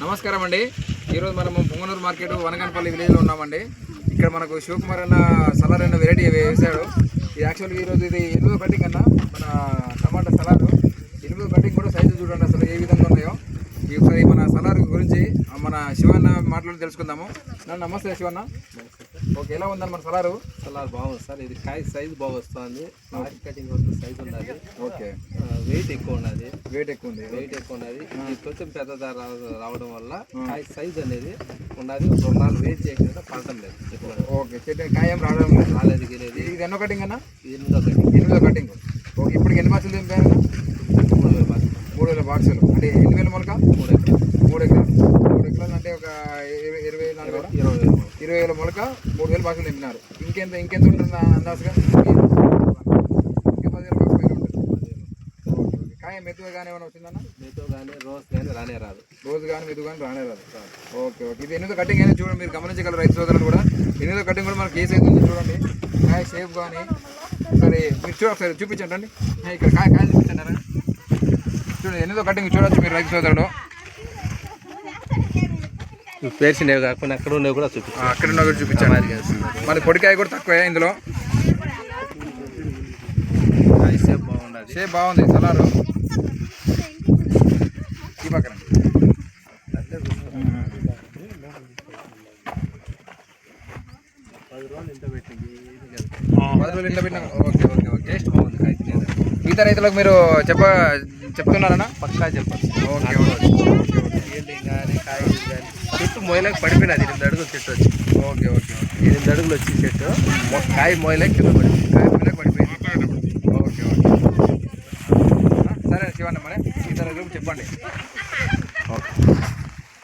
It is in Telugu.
నమస్కారం అండి. ఈరోజు మనము పొంగనూరు మార్కెట్ వనగనపల్లి విలేజ్లో ఉన్నామండి. ఇక్కడ మనకు శివకుమార్ అన్న సలార్ అన్న వెరైటీ వేసాడు. ఇది యాక్చువల్గా ఈరోజు ఇది 8వ కటింగ్ అన్న మన టమాటా సలారు. 8వ కటింగ్ కూడా సైజు చూడండి అసలు ఏ విధంగా ఉన్నాయో. ఒకసారి మన సలార్ గురించి మన శివన్న మాట్లాడి తెలుసుకుందాము. నమస్తే శివన్న. ఓకే, ఎలా ఉందని మన సలారు? సలార్ బాగుంది సార్. ఇది కాయ సైజు బాగా వస్తుంది. మార్కెట్ కటింగ్ వరకు సైజు ఉన్నది. ఓకే, వెయిట్ ఎక్కువ ఉన్నది. వెయిట్ ఎక్కువ ఉంది. ఇది కొంచెం పెద్ద రావడం వల్ల కాయ సైజ్ అనేది ఉన్నది. 2-4 వెయిట్ చేయకుండా పడటం లేదు. ఓకే, చెట్టు కాయం రావడం రాలేదు. ఇది ఎన్నో కటింగ్ అన్న? 8వ కటింగ్. ఓకే, ఇప్పటికి ఎన్ని బాక్సులు దింపారు? 3,000 బాక్సులు. అంటే 8,000 మొలక? 3 ఎకరాలు. 3 ఎకరాలు అంటే ఒక 20,000 మొలక 3,000 బాక్సులు దింపినారు. ఇంకెంత ఉంటుంది అందాజుగా? ఇంకా 10,000 బాక్స్ పైన ఉంటుంది. కాయ మెతుగా కానీ ఏమైనా వచ్చిందన్న? మెతుగా కానీ రోజు కానీ రానే రాదు. రోజు కానీ మెతుగా కానీ రానే రాదు. ఓకే ఓకే, ఇది 8వ కటింగ్ అయినా చూడండి, మీరు గమనించగలరు రైతు సోదరులు కూడా. 8వ కటింగ్ కూడా మనకి ఏ సైజ్ ఉంది చూడండి. కాయ షేప్ కానీ సరే మీరు ఒకసారి చూపించండి రండి. ఇక్కడ కాయ చూపించండి రండి. చూడండి 8వ కటింగ్ చూడొచ్చు మీరు రైతు సోదరుడు. పేర్చినవి కాకుండా అక్కడ ఉండేవి కూడా చూపించాను. అక్కడ ఉన్న కూడా చూపించాను. మరి పొడికాయ కూడా తక్కువ ఇందులో. షేప్ బాగుంది. షేప్ బాగుంది సలారు. ఈ పక్కన 10 రోజులు ఇంత పెట్టింది. 10 రోజులు ఇంట్లో పెట్టినా. ఓకే ఓకే ఓకే, టేస్ట్ బాగుంది. కాయ మిగతా రైతులకు మీరు చెప్తున్నారన్నా? పక్కా చెప్పచ్చు. ఓకే ఓకే కానీ కాయ కానీ చెట్టు మొయలకు పడిపోయినది. 8 అడుగులు చెట్టు వచ్చి. ఓకే ఓకే 8 అడుగులు వచ్చి చెట్టు కాయ మొయలకు కింద పడిపోయింది. కాయ మీద పడిపోయింది. ఓకే ఓకే, సరే శివన్న మరి మిగతా రైతులకు చెప్పండి.